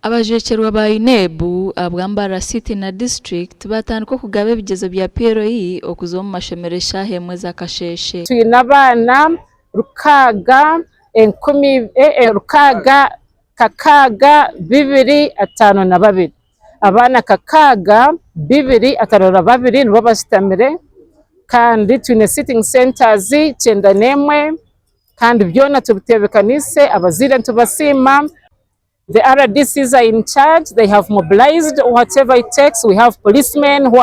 Abajecherwa ba INEB abwambara city na district batandiko kugabe bigezo bya PRI okuzo mu mashemeresha hemwe za Kasheshe. Tuyina abana rukaga 252 abana kakaga 252 nibo basitamire kandi tuyine sitting centers 9 kandi byona tubitebekanise abazire tubasima. The RDCs are in charge. They have mobilized whatever it takes. We have policemen who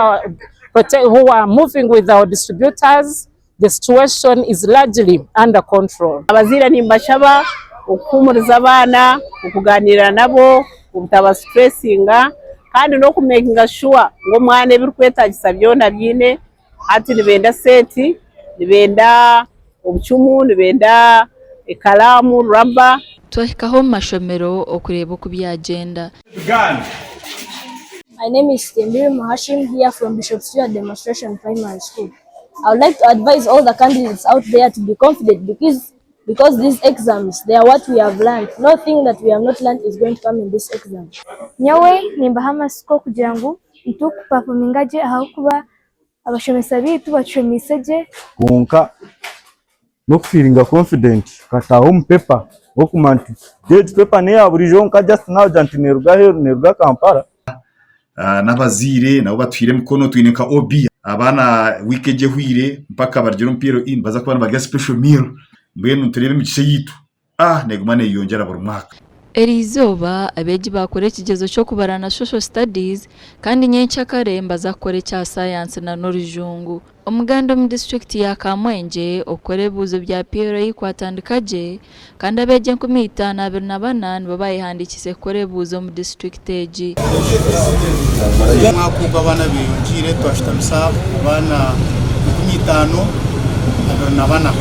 are moving with our distributors. The situation is largely under control. Abazira nimbashaba ukumuriza abana ukuganira nabo ubutaba stressinga kandi no kumakinga sure ngo mwana birukwetagisa byona byine ati nibenda seti nibenda obuchumu nibenda ikalamu rubber twahikaho mashomero okureba ku byagenda. My name is Tembiri Mahashim here from Bishop Stuart Demonstration Primary School. I would like to advise all the candidates out there to be confident because these exams, they are what we have learned. Nothing that we have not learned is going to come in this exam. Nyawe nimbahama siko kugira ngo performingaje aho kuba abashomesa bitu bacomiseje kunka no feeling confident kataho paper okumanti date paper ne aburijo nka just now jantineruga Kampala n'abazire nabo batwire mukono twineka obi abana wikeje hwire mpaka barjero mpiro in baza kubana baga special meal mbene turebe mice yitu negumane yongera buri mwaka. Erizoba abeji bakore kigezo cyo kubarana social studies kandi nyencha karemba zakore cya science na norujungu. Omuganda mu district ya Kamwenje okore buzo bya PRI kwatandikaje kandi abeje 15 babayihandikise kore buzo mu district eji. Mwakuba abana biyongire twashitamisa abana 15 n'abana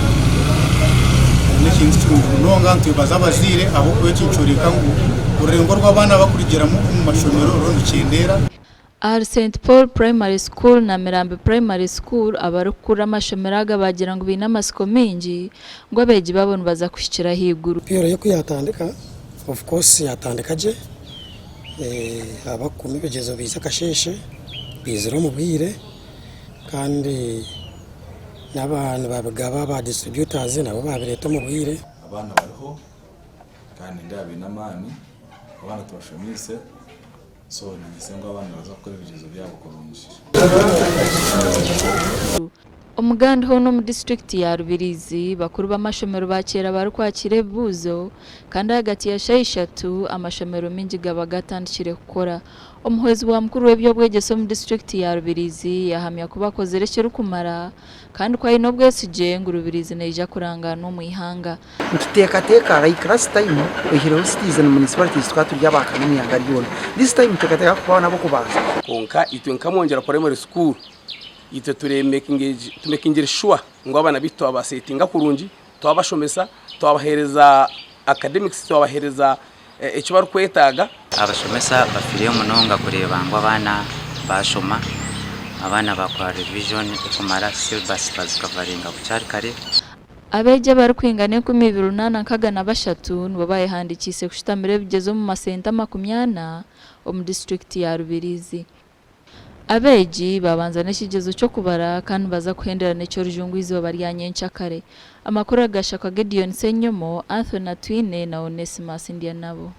n'ikintu cy'urunonga ntubaza abazire abo kwecincoreka ngo urengo rw'abana bakurigera mu mashomero rondikendera. St Paul Primary School na Mirambe Primary School abarukura amashomeraga bagira ngo binamasiko mingi ngo abeji babona baza kushikira higuru. Piro yo kuyatandika of course yatandikaje abakumi bigezo biza Kasheshe bizero mu bwire kandi n'abantu babagaba ba distributors nabo babireta mu bwire abana bariho kandi ndabi namani abana tubashomise so nisenga abana bazakora ibigezo byabo kurunjisha. Omuganda hono mu district ya Rubirizi bakuru b'amashomero bakera barukwakire buzo kandi hagati ya shayishatu amashomero mingi gabagatandikire gukora. Umuhwezi wa mukuru w'ebyobwegeso mu district ya Rubirizi yahamya kubakozerekera kumara kandi kwa ino bwesije ngo Rubirizi neja kurangana mu ihanga. Tutekateka like last time we hero citizen municipalities twaturya bakanini yangariyona. This time tutekateka kubana bo kubaza konka itwenka mwongera primary school ite tumekingire sure ngo abana bito abasetinga kurungi twabashomesa twabahereza academics twabahereza icyo barukwetaga abashomesa bafiriye munonga kureba ngo abana bashoma abana bakwa revision kumara syllabus bazikavaringa bucyari kare. Abeje barukwingane ku 283 nibo bayihandikise kushitamire bigezo mu masenta 80 mu district ya Rubirizi. Abeji babanza n'kigezo cyo kubara kandi baza kuhenderana icyo rujungu izuba ryanyencha kare. Amakuru agashaka Gideon Senyomo, Anthony Twine na Onesimus Ndianabo.